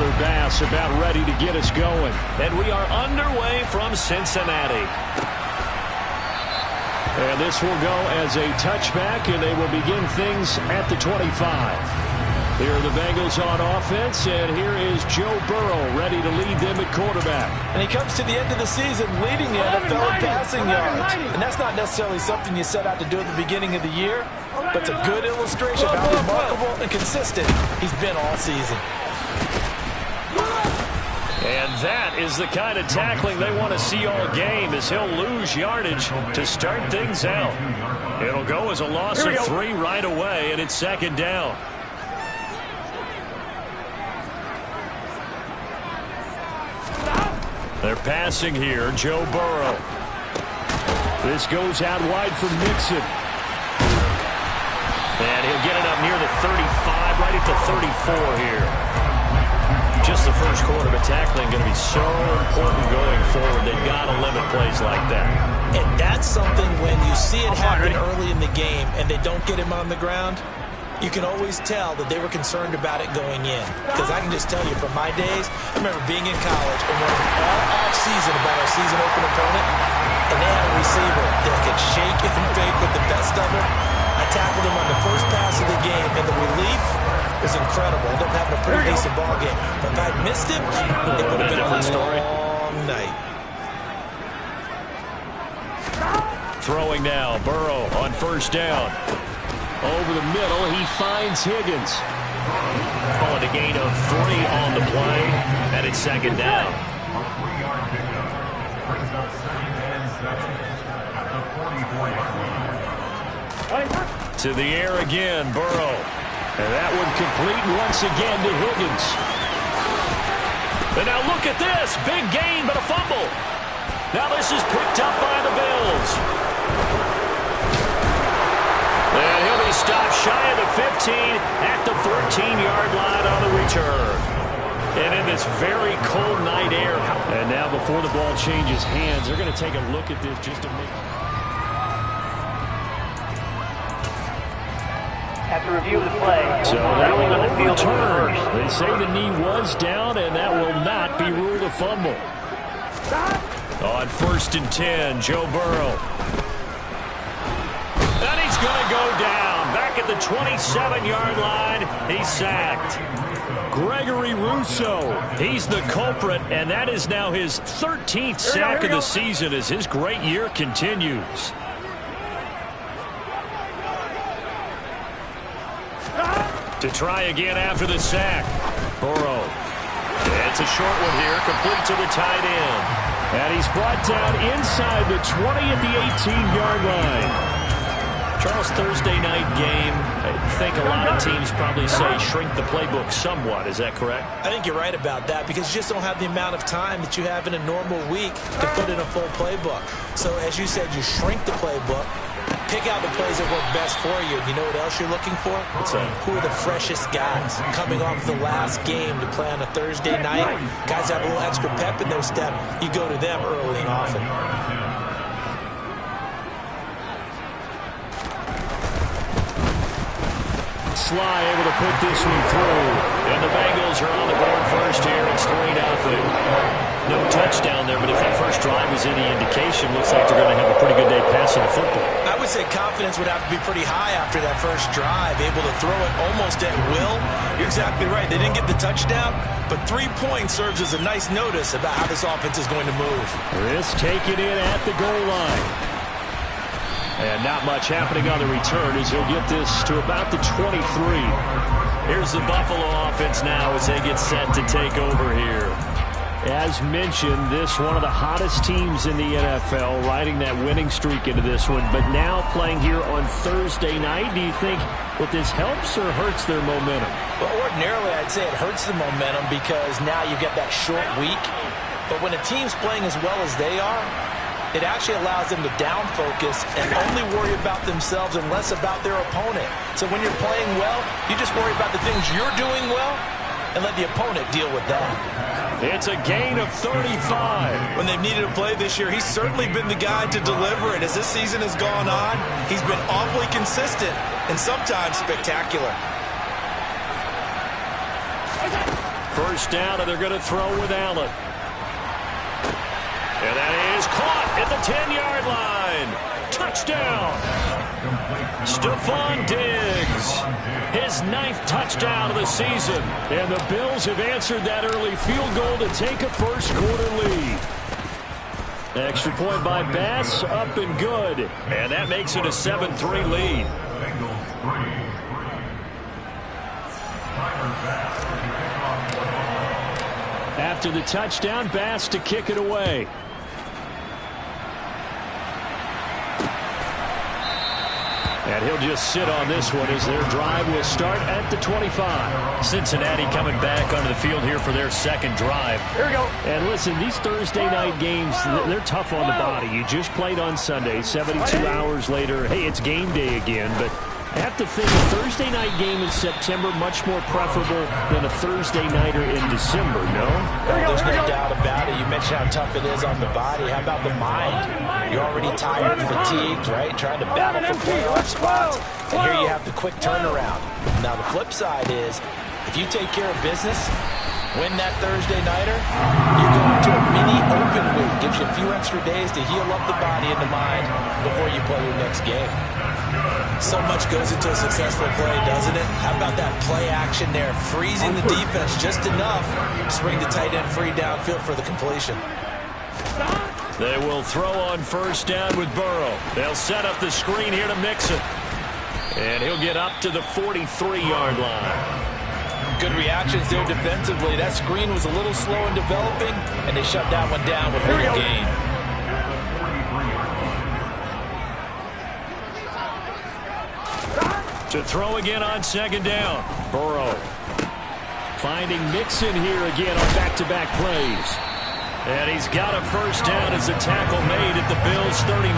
Tyler Bass about ready to get us going. And we are underway from Cincinnati. And this will go as a touchback, and they will begin things at the 25. Here are the Bengals on offense, and here is Joe Burrow ready to lead them at quarterback. And he comes to the end of the season leading the NFL in passing yards. And that's not necessarily something you set out to do at the beginning of the year, but it's a good illustration of how remarkable and consistent he's been all season. And that is the kind of tackling they want to see all game, as he'll lose yardage to start things out. It'll go as a loss of 3 right away, and it's second down. They're passing here. Joe Burrow. This goes out wide for Mixon. And he'll get it up near the 35, right at the 34 here. Just the first quarter, but tackling going to be so important going forward. They've got to limit plays like that. And that's something when you see it happen early in the game and they don't get him on the ground, you can always tell that they were concerned about it going in. Because I can just tell you from my days, I remember being in college and learning all off-season about our season open opponent, and they had a receiver that could shake and fake with the best of them. I tackled him on the first pass of the game, and the relief was incredible. Ended up having a pretty decent ball game. But if I'd missed him, it would have been a different story. Long night. Throwing now, Burrow on first down. Over the middle, he finds Higgins. Calling a gain of 3 on the play, and it's second down. To the air again, Burrow. And that one complete once again to Higgins. And now look at this. Big gain, but a fumble. Now this is picked up by the Bills. And he'll be stopped shy of the 15 at the 14-yard line on the return. And in this very cold night air. And now before the ball changes hands, they're going to take a look at this just to make... After review of the play, so that will on the field overturn. They say the knee was down, and that will not be ruled a fumble. On first and 10, Joe Burrow. And he's going to go down. Back at the 27-yard line, he's sacked. Gregory Rousseau. He's the culprit, and that is now his 13th sack of the season as his great year continues. To try again after the sack. Burrow. It's a short one here, complete to the tight end. And he's brought down inside the 20 at the 18-yard line. Charles, Thursday night game, I think a lot of teams probably say shrink the playbook somewhat. Is that correct? I think you're right about that because you just don't have the amount of time that you have in a normal week to put in a full playbook. So as you said, you shrink the playbook, pick out the plays that work best for you. You know what else you're looking for? Who are the freshest guys coming off the last game to play on a Thursday night? Guys have a little extra pep in their step. You go to them early and often. Sly able to put this one through. And the Bengals are on the board first here. It's 3-0. No touchdown there, but if that first drive was any indication, looks like they're going to have a pretty good day passing the football. I would say confidence would have to be pretty high after that first drive, able to throw it almost at will. You're exactly right. They didn't get the touchdown, but 3 points serves as a nice notice about how this offense is going to move. This taken in at the goal line. And not much happening on the return as he'll get this to about the 23. Here's the Buffalo offense now as they get set to take over here. As mentioned, this one of the hottest teams in the NFL, riding that winning streak into this one, but now playing here on Thursday night. Do you think that this helps or hurts their momentum? Well, ordinarily, I'd say it hurts the momentum because now you get that short week. But when a team's playing as well as they are, it actually allows them to down focus and only worry about themselves and less about their opponent. So when you're playing well, you just worry about the things you're doing well and let the opponent deal with that. It's a gain of 35. When they've needed a play this year, he's certainly been the guy to deliver it. As this season has gone on, he's been awfully consistent and sometimes spectacular. First down, and they're going to throw with Allen. And that is caught at the 10-yard line. Touchdown. Stephon Diggs. His 9th touchdown of the season. And the Bills have answered that early field goal to take a first-quarter lead. Extra point by Bass, up and good. And that makes it a 7-3 lead. After the touchdown, Bass to kick it away. And he'll just sit on this one as their drive will start at the 25. Cincinnati coming back onto the field here for their second drive. Here we go. And listen, these Thursday night games, they're tough on the body. You just played on Sunday, 72 hours later. Hey, it's game day again, but I have to think a Thursday night game in September much more preferable than a Thursday nighter in December, no? There's no doubt about it. You mentioned how tough it is on the body. How about the mind? You're already tired, fatigued, right? Trying to battle for playoff spots. And here you have the quick turnaround. Now, the flip side is, if you take care of business, win that Thursday nighter, you go into a mini open week. Gives you a few extra days to heal up the body and the mind before you play your next game. So much goes into a successful play, doesn't it? How about that play action there? Freezing the defense just enough to bring the tight end free downfield for the completion. They will throw on first down with Burrow. They'll set up the screen here to Mixon. And he'll get up to the 43-yard line. Good reactions there defensively. That screen was a little slow in developing, and they shut that one down with little gain. To throw again on second down. Burrow finding Mixon here again on back-to-back plays. And he's got a first down as a tackle made at the Bills' 39.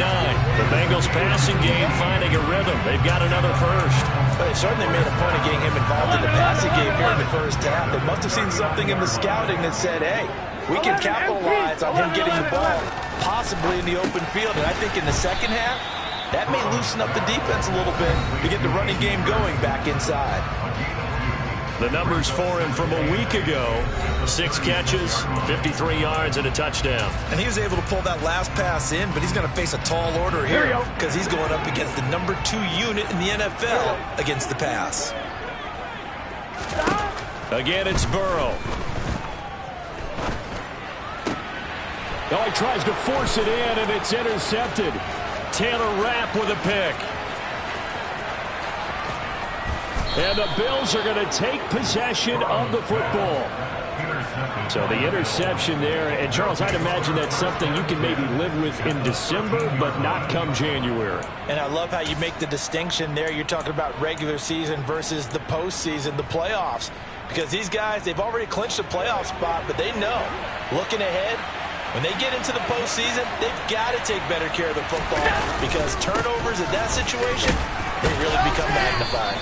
The Bengals passing game finding a rhythm. They've got another first. But they certainly made a point of getting him involved in the passing game here in the first half. They must have seen something in the scouting that said, hey, we can capitalize on him getting the ball, possibly in the open field. And I think in the second half, that may loosen up the defense a little bit to get the running game going back inside. The numbers for him from a week ago: 6 catches, 53 yards, and a touchdown. And he was able to pull that last pass in, but he's going to face a tall order here because he's going up against the number 2 unit in the NFL against the pass. Again, it's Burrow. Oh, he tries to force it in, and it's intercepted. Taylor Rapp with a pick. And the Bills are going to take possession of the football. So the interception there. And, Charles, I'd imagine that's something you can maybe live with in December, but not come January. And I love how you make the distinction there. You're talking about regular season versus the postseason, the playoffs. Because these guys, they've already clinched a playoff spot, but they know, looking ahead, when they get into the postseason, they've got to take better care of the football because turnovers in that situation, they really become magnified.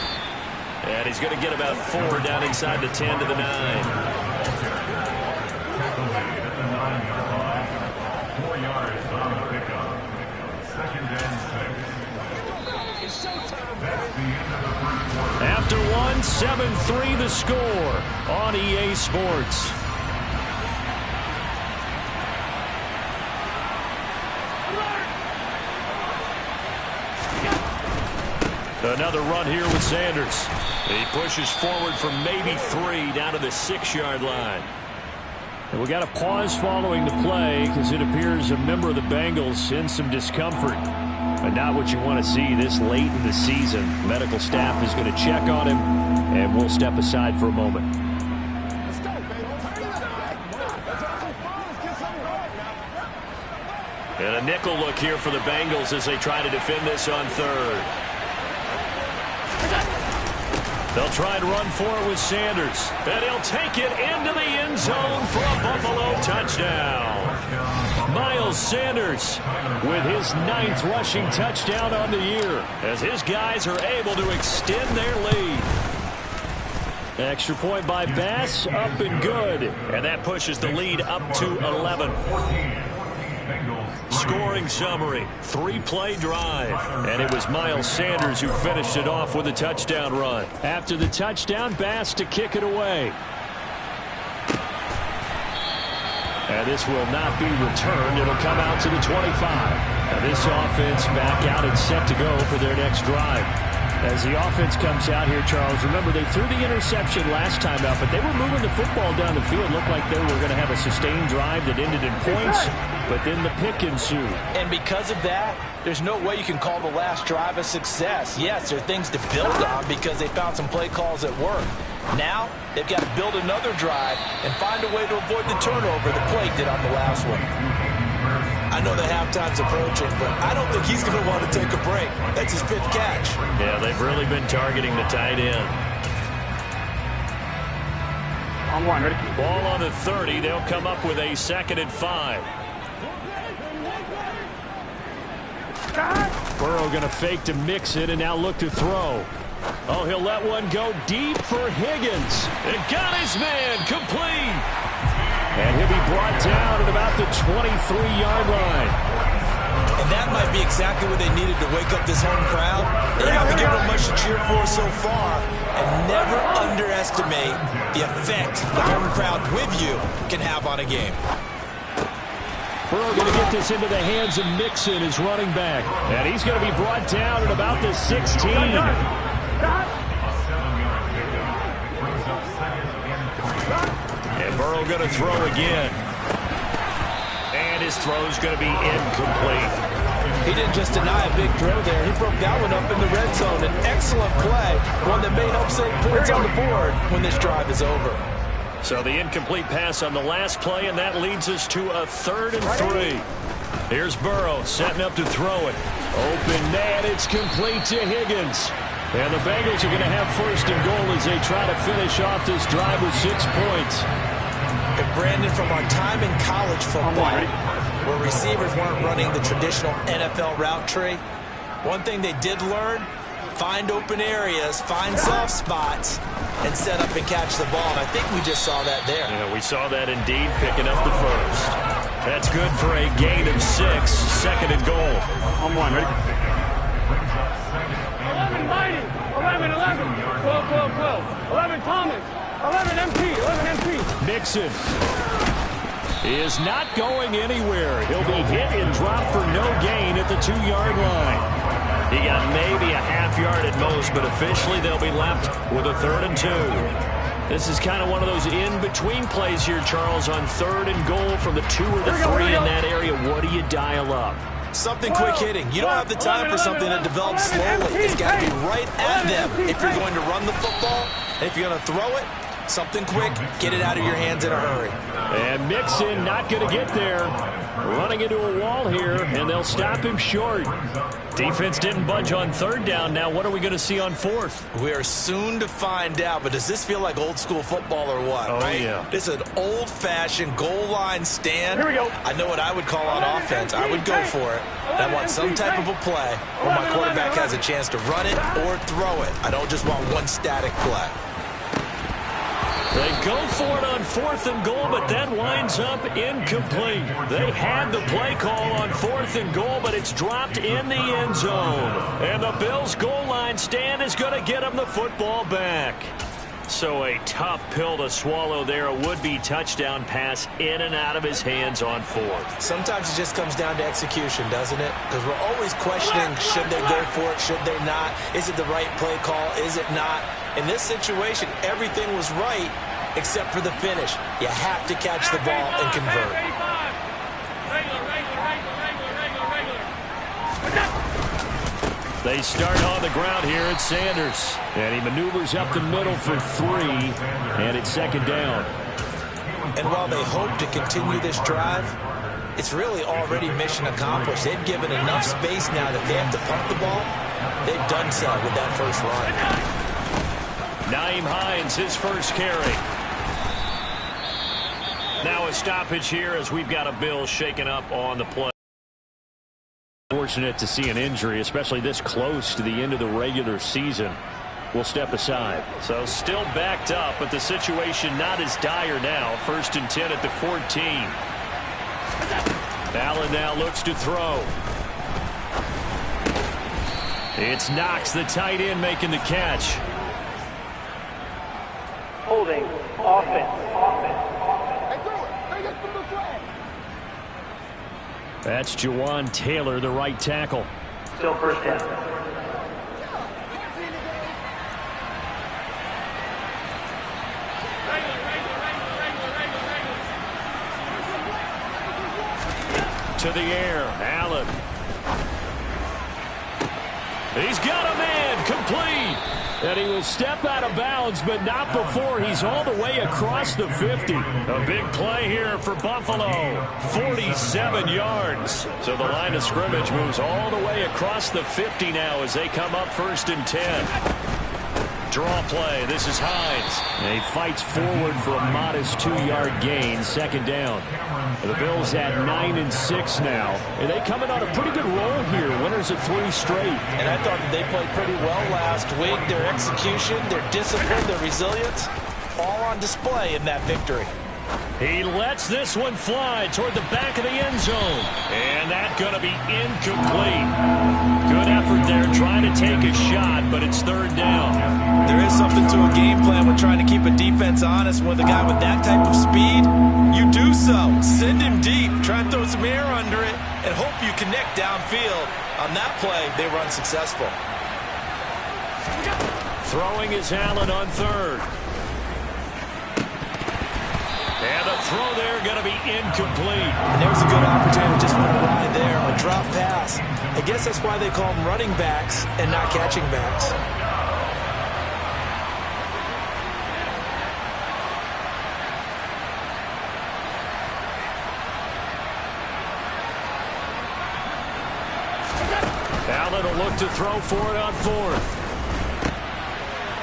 And he's going to get about 4 down inside the 10 to the 9. After one, 7-3 the score on EA Sports. Another run here with Sanders. He pushes forward for maybe 3 down to the 6-yard line. And we got a pause following the play because it appears a member of the Bengals in some discomfort. But not what you want to see this late in the season. Medical staff is going to check on him, and we'll step aside for a moment. And a nickel look here for the Bengals as they try to defend this on third. They'll try to run for it with Sanders. And he'll take it into the end zone for a Buffalo touchdown. Miles Sanders with his 9th rushing touchdown on the year as his guys are able to extend their lead. Extra point by Bass, up and good. And that pushes the lead up to 11. Scoring summary, 3-play drive. And it was Miles Sanders who finished it off with a touchdown run. After the touchdown, Bass to kick it away. And this will not be returned. It'll come out to the 25. Now this offense back out and set to go for their next drive. As the offense comes out here, Charles, remember they threw the interception last time out, but they were moving the football down the field. Looked like they were going to have a sustained drive that ended in points, but then the pick ensued. And because of that, there's no way you can call the last drive a success. Yes, there are things to build on because they found some play calls that work. Now, they've got to build another drive and find a way to avoid the turnover the play did on the last one. I know the halftime's approaching, but I don't think he's going to want to take a break. That's his fifth catch. Yeah, they've really been targeting the tight end. On one, ready? Ball on the 30. They'll come up with a 2nd and 5. Burrow going to fake to mix it and now look to throw. Oh, he'll let one go deep for Higgins. It got his man complete. And he'll be brought down at about the 23-yard line. And that might be exactly what they needed to wake up this home crowd. They haven't given them much to cheer for so far. And never underestimate the effect the home crowd with you can have on a game. Burrow going to get this into the hands of Mixon, his running back. And he's going to be brought down at about the 16. And Burrow going to throw again. And his throw's going to be incomplete. He didn't just deny a big throw there. He broke that one up in the red zone. An excellent play, one that may help save points on the board when this drive is over. So the incomplete pass on the last play, and that leads us to a 3rd and 3. Here's Burrow setting up to throw it. Open man, it's complete to Higgins. And the Bengals are going to have 1st and goal as they try to finish off this drive with 6 points. And Brandon, from our time in college football, where receivers weren't running the traditional NFL route tree, one thing they did learn, find open areas, find soft spots, and set up and catch the ball. And I think we just saw that there. Yeah, we saw that indeed, picking up the 1st. That's good for a gain of 6, 2nd and goal. On one, ready? 11 Mighty, 11, 11, 12, 12, 12, 11 Thomas, 11 MP, 11 MP. Mixon is not going anywhere. He'll be hit and dropped for no gain at the 2-yard line. He got maybe a half yard at most, but officially they'll be left with a 3rd and 2. This is kind of one of those in-between plays here, Charles, on 3rd and goal from the 2 or the 3 in that area. What do you dial up? Something quick hitting. You don't have the time for something that develops slowly. It's got to be right at them if you're going to run the football. And if you're going to throw it, something quick, get it out of your hands in a hurry. And Mixon not going to get there. Running into a wall here, and they'll stop him short. Defense didn't budge on 3rd down. Now what are we going to see on 4th? We are soon to find out, but does this feel like old school football or what? Oh, right? yeah. This is an old-fashioned goal line stand. Here we go. I know what I would call on offense. I would go for it. And I want some type of a play where my quarterback has a chance to run it or throw it. I don't just want one static play. They go for it on 4th and goal, but that winds up incomplete. They had the play call on 4th and goal, but it's dropped in the end zone. And the Bills' goal line stand is going to get them the football back. So a tough pill to swallow there. A would-be touchdown pass in and out of his hands on 4th. Sometimes it just comes down to execution, doesn't it? Because we're always questioning, should they go for it, should they not? Is it the right play call, is it not? In this situation, everything was right except for the finish. You have to catch the ball and convert. They start on the ground here at Sanders. And he maneuvers up the middle for 3. And it's 2nd down. And while they hope to continue this drive, it's really already mission accomplished. They've given enough space now that they have to pump the ball. They've done so with that first run. Nyheim Hines, his first carry. Now a stoppage here as we've got a Bill shaken up on the play. Fortunate to see an injury, especially this close to the end of the regular season. We'll step aside. So still backed up, but the situation not as dire now. 1st and 10 at the 14. Allen now looks to throw. It's Knox, the tight end, making the catch. Holding, offense. Hey, throw it. Hey, get from the flag. That's Jawan Taylor, the right tackle. Still first down. To the air, Allen. He's got a man, complete. And he will step out of bounds, but not before he's all the way across the 50. A big play here for Buffalo. 47 yards. So the line of scrimmage moves all the way across the 50 now as they come up 1st and 10. Draw play. This is Hines. And he fights forward for a modest 2-yard gain, 2nd down. The Bills at 9-6 now. And they coming on a pretty good roll here. Winners of 3 straight. And I thought that they played pretty well last week. Their execution, their discipline, their resilience, all on display in that victory. He lets this one fly toward the back of the end zone. And that's going to be incomplete. Good effort there trying to take a shot, but it's 3rd down. There is something to a game plan with trying to keep a defense honest. With a guy with that type of speed, you do so. Send him deep. Try and throw some air under it and hope you connect downfield. On that play, they were unsuccessful. Throwing is Allen on 3rd. And the throw there going to be incomplete. And there was a good opportunity, just went wide there. A drop pass. I guess that's why they call them running backs and not catching backs. Allen will look to throw for it on 4th.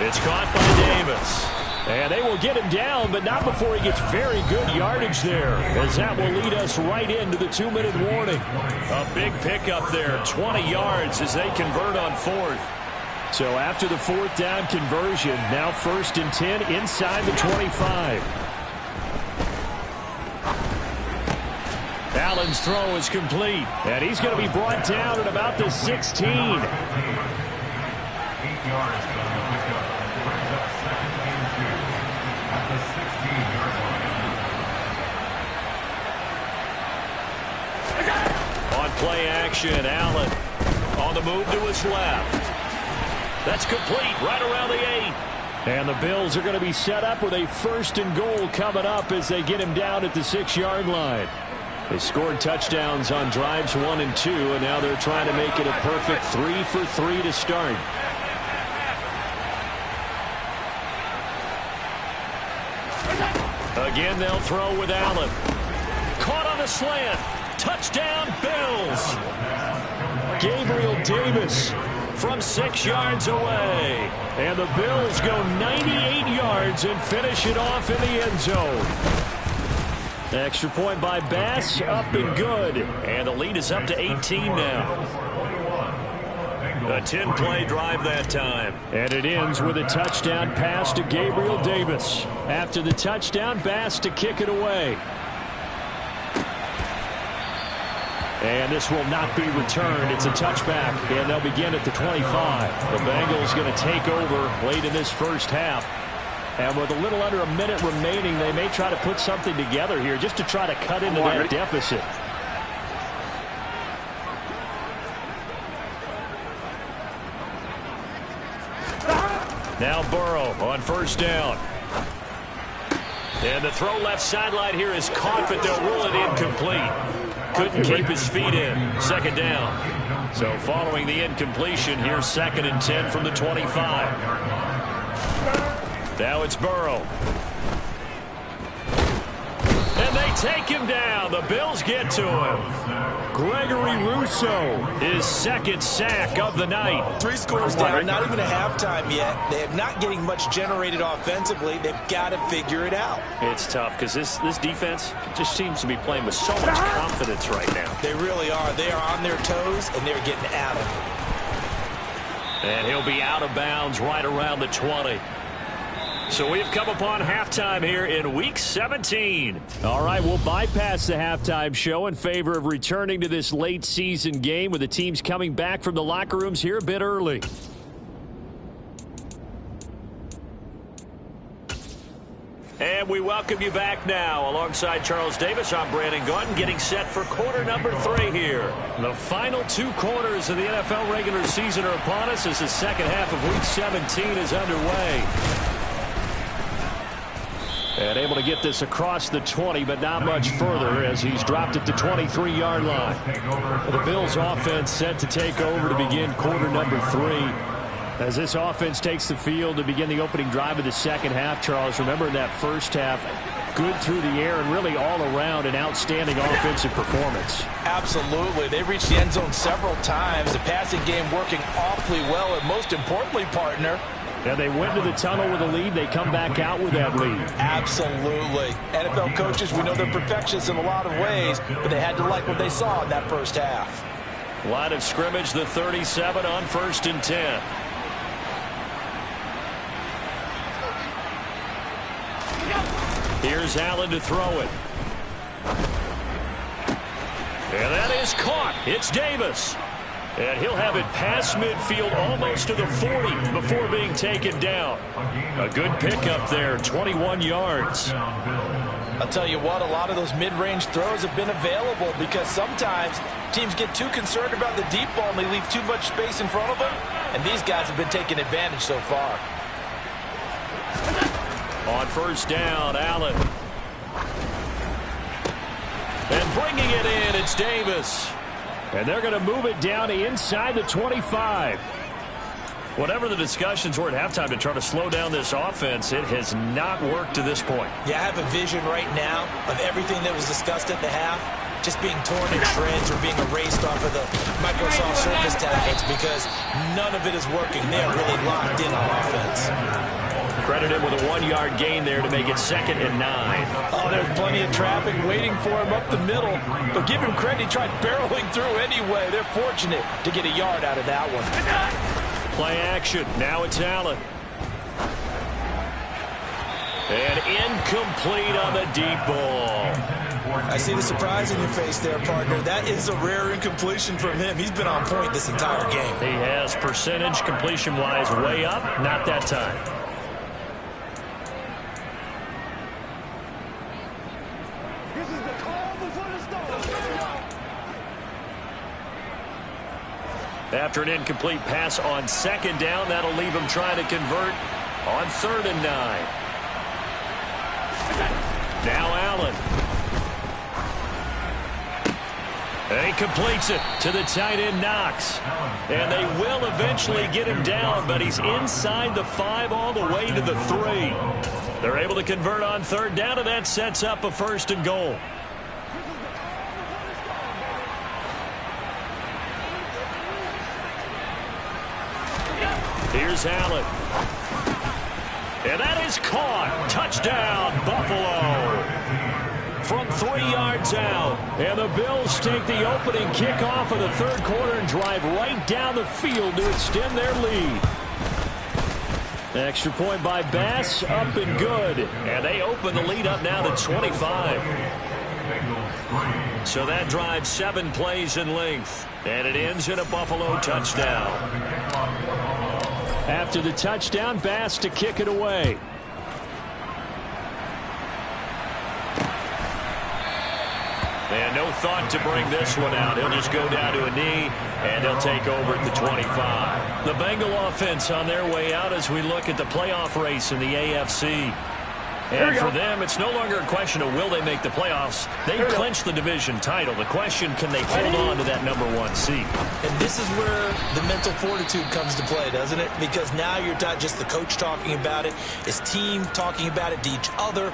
It's caught by Davis. And they will get him down, but not before he gets very good yardage there, as that will lead us right into the 2-minute warning. A big pickup there, 20 yards as they convert on 4th. So after the 4th down conversion, now 1st and 10 inside the 25. Allen's throw is complete. And he's going to be brought down at about the 16. 8 yards. On play action, Allen on the move to his left. That's complete right around the 8. And the Bills are going to be set up with a 1st and goal coming up as they get him down at the 6-yard line. They scored touchdowns on drives 1 and 2, and now they're trying to make it a perfect 3 for 3 to start. Again, they'll throw with Allen. Caught on a slant. Touchdown, Bills. Gabriel Davis from 6 yards away. And the Bills go 98 yards and finish it off in the end zone. Extra point by Bass, up and good. And the lead is up to 18 now. A 10-play drive that time. And it ends with a touchdown pass to Gabriel Davis. After the touchdown, Bass to kick it away. And this will not be returned. It's a touchback, and they'll begin at the 25. The Bengals going to take over late in this first half. And with a little under a minute remaining, they may try to put something together here just to try to cut into that deficit. Now Burrow on 1st down. And the throw left sideline here is caught, but they'll rule it incomplete. Couldn't keep his feet in. 2nd down. So following the incompletion, here's 2nd and 10 from the 25. Now it's Burrow. And they take him down. The Bills get to him. Gregory Rousseau, his 2nd sack of the night. 3 scores down, not even a halftime yet. They're not getting much generated offensively. They've got to figure it out. It's tough because this defense just seems to be playing with so much confidence right now. They really are. They are on their toes, and they're getting at them. And he'll be out of bounds right around the 20. So we've come upon halftime here in Week 17. All right, we'll bypass the halftime show in favor of returning to this late season game with the teams coming back from the locker rooms here a bit early. And And we welcome you back now. Alongside Charles Davis, I'm Brandon Gaudin, getting set for quarter number 3 here. The final 2 quarters of the NFL regular season are upon us as the second half of Week 17 is underway. And able to get this across the 20, but not much further as he's dropped at the 23-yard line. Well, the Bills offense set to take over to begin quarter number 3. As this offense takes the field to begin the opening drive of the second half, Charles, remember in that first half, good through the air and really all around an outstanding offensive performance. Absolutely. They reached the end zone several times. The passing game working awfully well, and most importantly, partner, and they went to the tunnel with a lead. They come back out with that lead. Absolutely. NFL coaches, we know they're perfectionists in a lot of ways, but they had to like what they saw in that first half. Line of scrimmage, the 37 on 1st and 10. Here's Allen to throw it. And that is caught. It's Davis. And he'll have it past midfield almost to the 40 before being taken down. A good pickup there, 21 yards. I'll tell you what, a lot of those mid-range throws have been available because sometimes teams get too concerned about the deep ball and they leave too much space in front of them. And these guys have been taking advantage so far. On 1st down, Allen. And bringing it in, it's Davis. And they're going to move it down to inside the 25. Whatever the discussions were at halftime to try to slow down this offense, it has not worked to this point. Yeah, I have a vision right now of everything that was discussed at the half just being torn in shreds or being erased off of the Microsoft Surface tablets because none of it is working. They're really locked in on offense. Credit him with a 1-yard gain there to make it 2nd and 9. Oh, there's plenty of traffic waiting for him up the middle. But give him credit, he tried barreling through anyway. They're fortunate to get a yard out of that one. Play action. Now it's Allen. And incomplete on the deep ball. I see the surprise in your face there, partner. That is a rare incompletion from him. He's been on point this entire game. He has percentage completion-wise way up. Not that time. After an incomplete pass on 2nd down, that'll leave him trying to convert on 3rd and 9. Now Allen. And he completes it to the tight end, Knox. And they will eventually get him down, but he's inside the 5 all the way to the 3. They're able to convert on 3rd down, and that sets up a 1st and goal. Here's Allen. And that is caught. Touchdown, Buffalo. From 3 yards out. And the Bills take the opening kickoff of the 3rd quarter and drive right down the field to extend their lead. Extra point by Bass, up and good. And they open the lead up now to 25. So that drives 7 plays in length. And it ends in a Buffalo touchdown. After the touchdown, Bass to kick it away. And no thought to bring this one out. He'll just go down to a knee, and they'll take over at the 25. The Bengal offense on their way out as we look at the playoff race in the AFC. And for them, it's no longer a question of will they make the playoffs. They clinched the division title. The question, can they hold on to that #1 seed? And this is where the mental fortitude comes to play, doesn't it? Because now you're not just the coach talking about it. It's team talking about it to each other,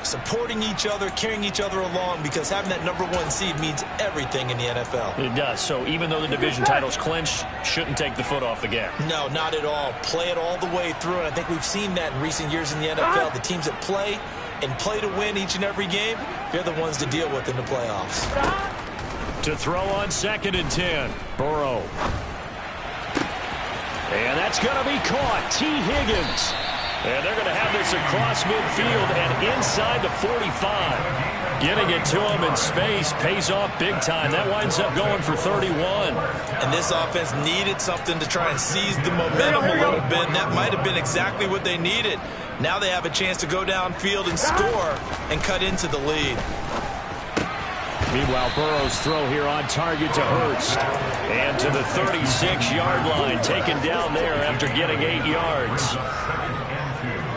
supporting each other, carrying each other along, because having that #1 seed means everything in the NFL. It does. So even though the division title's clinched, shouldn't take the foot off the gas. No, not at all. Play it all the way through, and I think we've seen that in recent years in the NFL. The teams that play and play to win each and every game, they're the ones to deal with in the playoffs. To throw on 2nd and 10, Burrow. And that's going to be caught. T. Higgins. And they're going to have this across midfield and inside the 45. Getting it to him in space pays off big time. That winds up going for 31. And this offense needed something to try and seize the momentum a little bit. And that might have been exactly what they needed. Now they have a chance to go downfield and score and cut into the lead. Meanwhile, Burrow's throw here on target to Hurst. And to the 36-yard line, taken down there after getting 8 yards.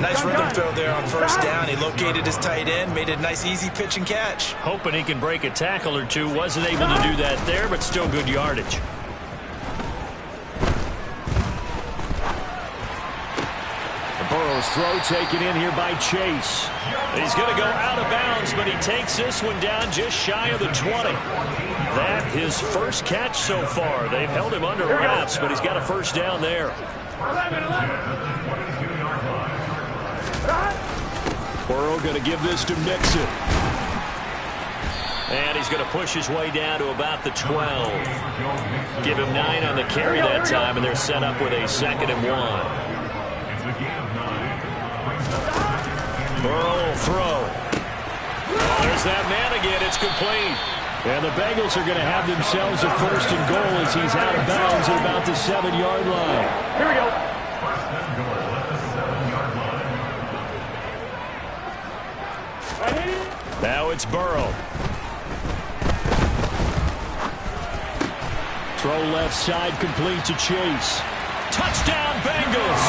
Nice rhythm throw there on first down. He located his tight end, made it a nice easy pitch and catch. Hoping he can break a tackle or two. Wasn't able to do that there, but still good yardage. Burrow's throw taken in here by Chase. He's going to go out of bounds, but he takes this one down just shy of the 20. That his first catch so far. They've held him under wraps, but he's got a first down there. 11. Burrow going to give this to Mixon. And he's going to push his way down to about the 12. Give him 9 on the carry that time, and they're set up with a 2nd and 1. Burrow will throw. Oh, there's that man again. It's complete. And the Bengals are going to have themselves a 1st and goal as he's out of bounds at about the 7-yard line. Here we go. Now it's Burrow. Throw left side complete to Chase. Touchdown Bengals.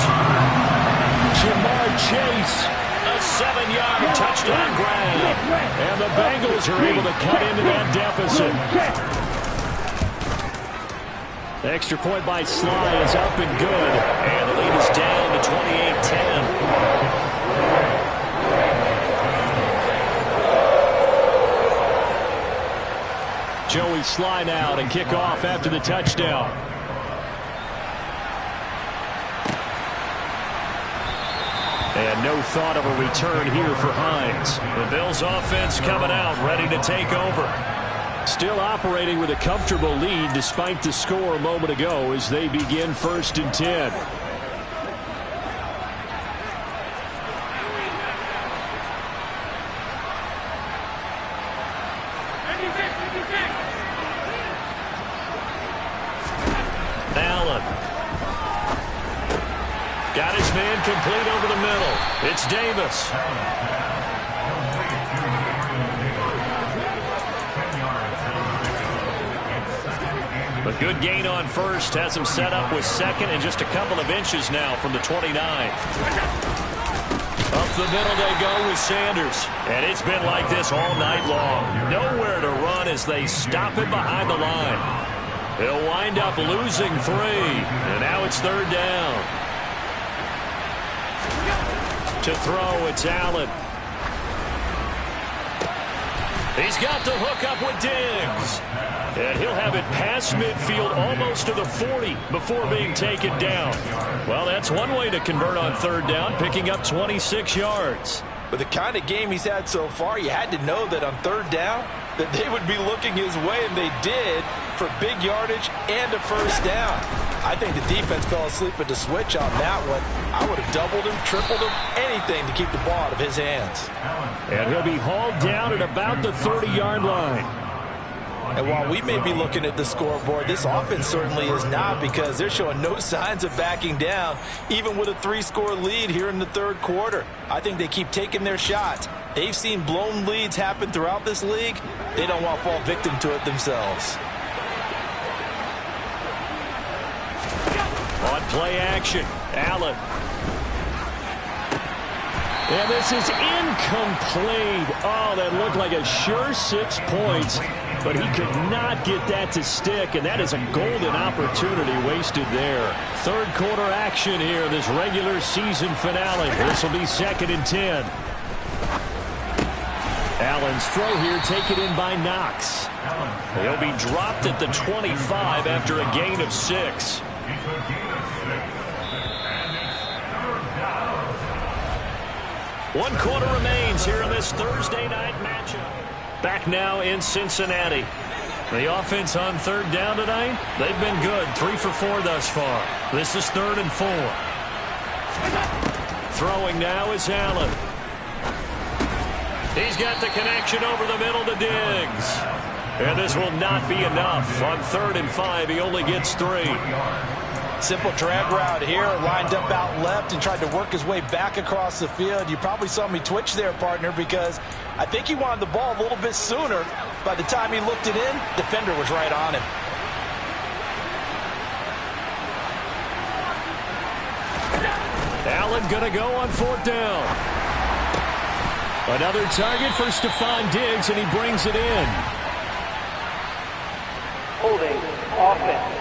Jamar Chase. A 7-yard touchdown grab. And the Bengals are able to cut into that deficit. The extra point by Sly is up and good. And the lead is down to 28-10. Joey Sly now to kick off after the touchdown. And no thought of a return here for Hines. The Bills offense coming out, ready to take over. Still operating with a comfortable lead despite the score a moment ago as they begin 1st and 10. Allen. Got his man complete over the middle. It's Davis. A good gain on first. Has him set up with 2nd and just a couple of inches now from the 29. Up the middle they go with Sanders. And it's been like this all night long. Nowhere to run as they stop him behind the line. He'll wind up losing 3. And now it's 3rd down. To throw, it's Allen. He's got the hook up with Diggs. And he'll have it past midfield almost to the 40 before being taken down. Well, that's one way to convert on 3rd down, picking up 26 yards. With the kind of game he's had so far, you had to know that on 3rd down that they would be looking his way, and they did, for big yardage and a first down. I think the defense fell asleep at the switch on that one. I would have doubled him, tripled him, anything to keep the ball out of his hands. And he'll be hauled down at about the 30-yard line. And while we may be looking at the scoreboard, this offense certainly is not, because they're showing no signs of backing down, even with a 3-score lead here in the 3rd quarter. I think they keep taking their shots. They've seen blown leads happen throughout this league. They don't want to fall victim to it themselves. On play action, Allen. And this is incomplete. Oh, that looked like a sure 6 points. But he could not get that to stick, and that is a golden opportunity wasted there. 3rd quarter action here, this regular season finale. This will be 2nd and 10. Allen's throw here taken in by Knox. He'll be dropped at the 25 after a gain of 6. One quarter remains here in this Thursday night matchup. Back now in Cincinnati. The offense on 3rd down tonight, they've been good. 3 for 4 thus far. This is 3rd and 4. Throwing now is Allen. He's got the connection over the middle to Diggs. And this will not be enough. On 3rd and 5, he only gets 3. Simple drag route here, lined up out left and tried to work his way back across the field. You probably saw me twitch there, partner, because I think he wanted the ball a little bit sooner. By the time he looked it in, defender was right on him. Allen going to go on 4th down. Another target for Stephon Diggs, and he brings it in. Holding. Offense.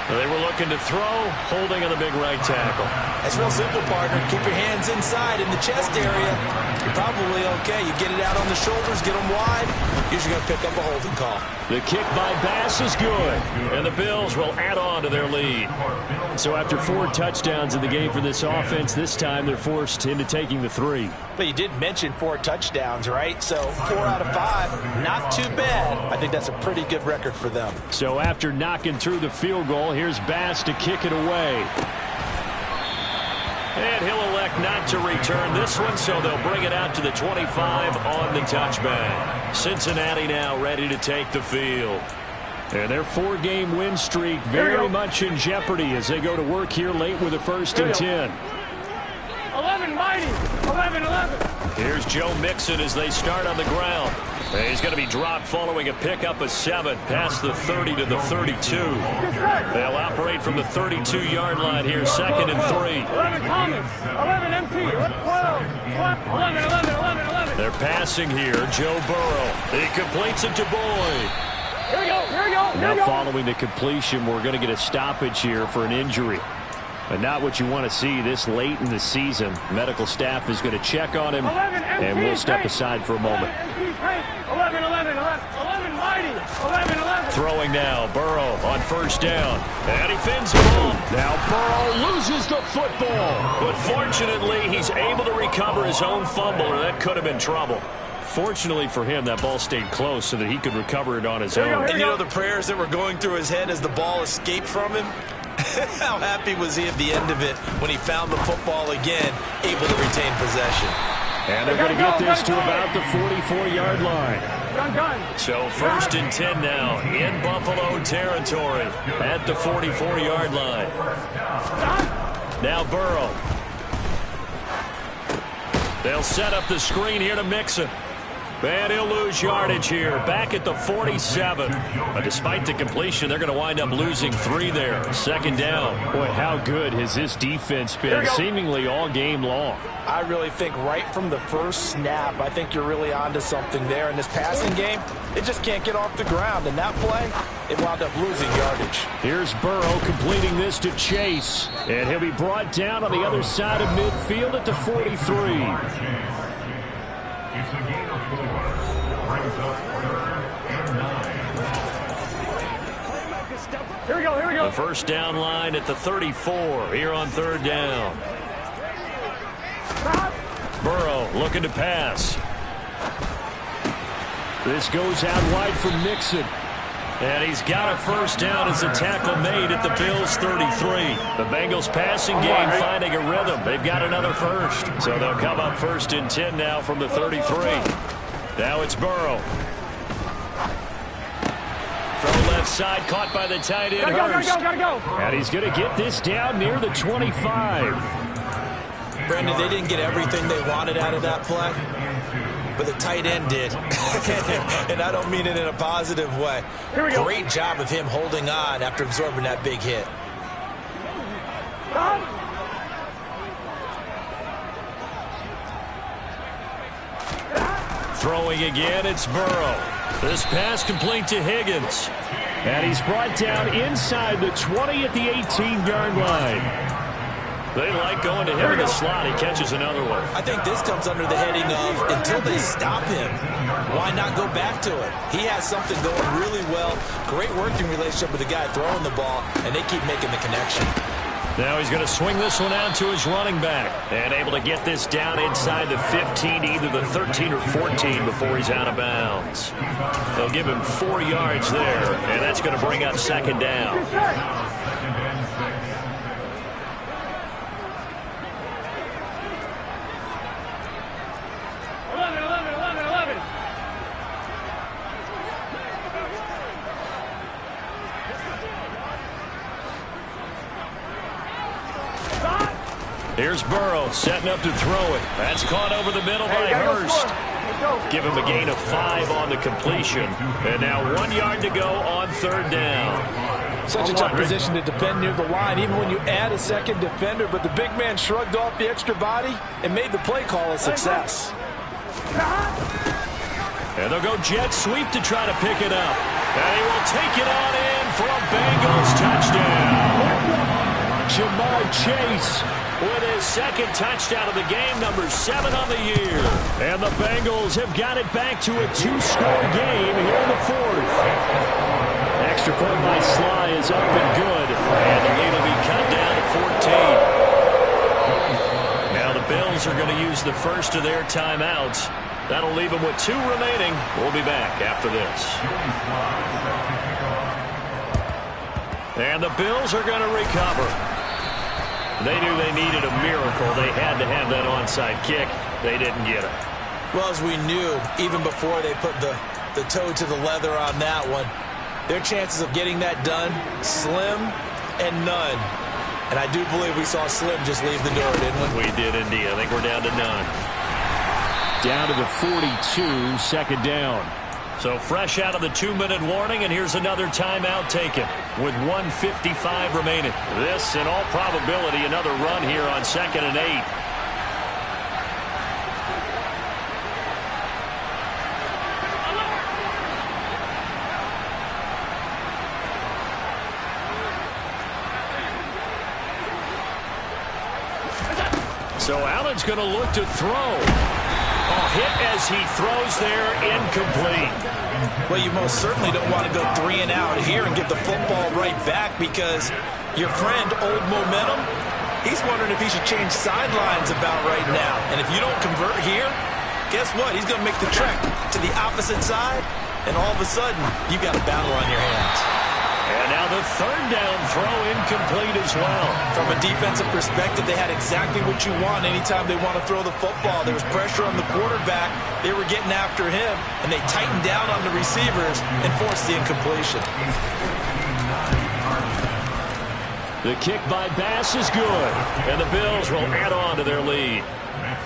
They were looking to throw, holding on the big right tackle. It's real simple, partner. Keep your hands inside in the chest area. You're probably okay. You get it out on the shoulders, get them wide. Usually going to pick up a holding call. The kick by Bass is good, and the Bills will add on to their lead. So after 4 touchdowns in the game for this offense, this time they're forced into taking the 3. But you did mention 4 touchdowns, right? So 4 out of 5, not too bad. I think that's a pretty good record for them. So after knocking through the field goal, here's Bass to kick it away. And he'll elect not to return this one, so they'll bring it out to the 25 on the touchback. Cincinnati now ready to take the field. And their 4-game win streak very much in jeopardy as they go to work here late with a 1st and 10. 11 mighty. 11. Here's Joe Mixon as they start on the ground. He's going to be dropped following a pickup of 7 past the 30 to the 32. They'll operate from the 32-yard line here, 2nd and 3. 11 Thomas. 11 MT. 12. 11. They're passing here. Joe Burrow. He completes it to Boyd. Here we go. Now following the completion, we're going to get a stoppage here for an injury. But not what you want to see this late in the season. Medical staff is going to check on him, and we'll step aside for a moment. 11 mighty. 11. Throwing now, Burrow on 1st down. And he fins him off. Now Burrow loses the football. But fortunately, he's able to recover his own fumble, or that could have been trouble. Fortunately for him, that ball stayed close so that he could recover it on his own. And you know the prayers that were going through his head as the ball escaped from him? How happy was he at the end of it when he found the football again, able to retain possession? And they're going to get this to about the 44-yard line. So 1st and 10 now in Buffalo territory at the 44-yard line. Now Burrow. They'll set up the screen here to Mixon. And he'll lose yardage here, back at the 47. But despite the completion, they're going to wind up losing 3 there. 2nd down. Boy, how good has this defense been seemingly all game long? I really think right from the first snap, I think you're really onto something there. In this passing game, it just can't get off the ground. And that play, it wound up losing yardage. Here's Burrow completing this to Chase. And he'll be brought down on the other side of midfield at the 43. Here we go. The 1st down line at the 34 here on 3rd down. Burrow looking to pass. This goes out wide for Mixon. And he's got a 1st down as a tackle made at the Bills' 33. The Bengals passing game finding a rhythm. They've got another 1st. So they'll come up 1st and 10 now from the 33. Now it's Burrow. From the left side, caught by the tight end, Hurst. Gotta go. And he's going to get this down near the 25. Brandon, they didn't get everything they wanted out of that play, but the tight end did. And I don't mean it in a positive way. Great job of him holding on after absorbing that big hit. Throwing again, it's Burrow. This pass complete to Higgins. And he's brought down inside the 20 at the 18-yard line. They like going to him in the slot. He catches another one. I think this comes under the heading of until they stop him, why not go back to it? He has something going really well. Great working relationship with the guy throwing the ball, and they keep making the connection. Now he's going to swing this one out to his running back. And able to get this down inside the 15, either the 13 or 14 before he's out of bounds. They'll give him 4 yards there, and that's going to bring up 2nd down. Here's Burrow setting up to throw it. That's caught over the middle by Hurst. Give him a gain of 5 on the completion. And now 1 yard to go on 3rd down. Such a tough position to defend near the line, even when you add a second defender. But the big man shrugged off the extra body and made the play call a success. And they'll go jet sweep to try to pick it up. And he will take it on in for a Bengals touchdown. Jamar Chase with his 2nd touchdown of the game, number 7 on the year. And the Bengals have got it back to a 2-score game here in the 4th. Extra point by Sly is up and good. And the lead will be cut down to 14. Now the Bills are going to use the first of their timeouts. That'll leave them with 2 remaining. We'll be back after this. And the Bills are going to recover. They knew they needed a miracle. They had to have that onside kick. They didn't get it. Well, as we knew, even before they put the toe to the leather on that one, their chances of getting that done, slim and none. And I do believe we saw Slim just leave the door, didn't we? We did indeed. I think we're down to none. Down to the 42, 2nd down. So fresh out of the 2-minute warning, and here's another timeout taken with 1:55 remaining. This, in all probability, another run here on 2nd and 8. So Allen's going to look to throw. Hit as he throws there, incomplete. Well, you most certainly don't want to go 3 and out here and get the football right back, because your friend, Old Momentum, he's wondering if he should change sidelines about right now. And if you don't convert here, guess what? He's going to make the trek to the opposite side, and all of a sudden, you've got a battle on your hands. And now the 3rd down throw incomplete as well. From a defensive perspective, they had exactly what you want anytime they want to throw the football. There was pressure on the quarterback. They were getting after him, and they tightened down on the receivers and forced the incompletion. The kick by Bass is good, and the Bills will add on to their lead.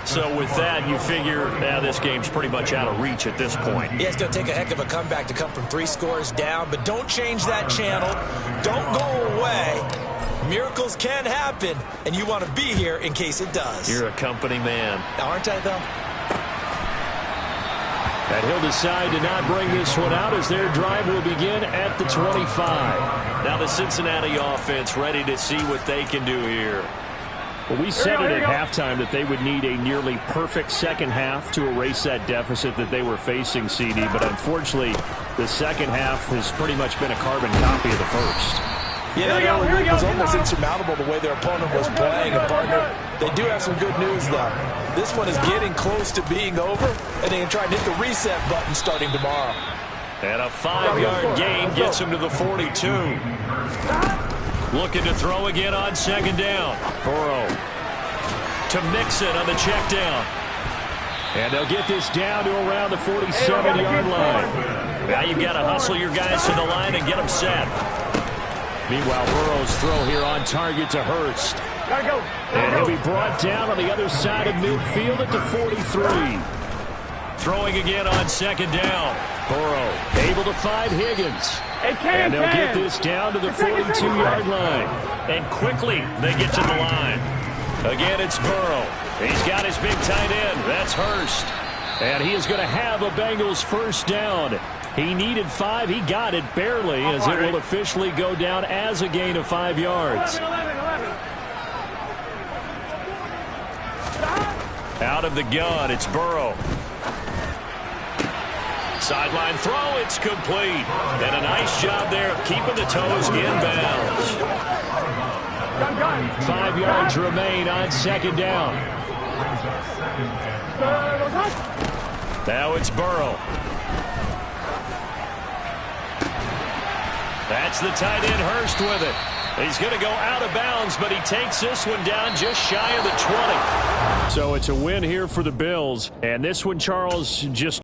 So with that, you figure now this game's pretty much out of reach at this point. Yeah, it's going to take a heck of a comeback to come from 3 scores down, but don't change that channel. Don't go away. Miracles can happen, and you want to be here in case it does. You're a company man. Aren't I, though? And he'll decide to not bring this one out as their drive will begin at the 25. Now the Cincinnati offense ready to see what they can do here. Well, we said it at halftime that they would need a nearly perfect second half to erase that deficit that they were facing, CD. But unfortunately, the second half has pretty much been a carbon copy of the first. Yeah, it was almost insurmountable the way their opponent was playing. And partner, they do have some good news, though. This one is getting close to being over, and they can try and hit the reset button starting tomorrow. And a 5-yard gain gets them to the 42. Looking to throw again on 2nd down. Burrow to Mixon on the check down. And they'll get this down to around the 47-yard line. Now you've got to hustle your guys to the line and get them set. Meanwhile, Burrow's throw here on target to Hurst. And he'll be brought down on the other side of midfield at the 43. Throwing again on 2nd down. Burrow able to find Higgins. And they'll get this down to the 42-yard line. And quickly they get to the line. Again, it's Burrow. He's got his big tight end. That's Hurst. And he is going to have a Bengals 1st down. He needed 5. He got it barely, as it will officially go down as a gain of 5 yards. 11. Out of the gun, it's Burrow. Sideline throw, it's complete. And a nice job there of keeping the toes inbounds. 5 yards remain on 2nd down. Now it's Burrow. That's the tight end, Hurst, with it. He's going to go out of bounds, but he takes this one down just shy of the 20. So it's a win here for the Bills. And this one, Charles, just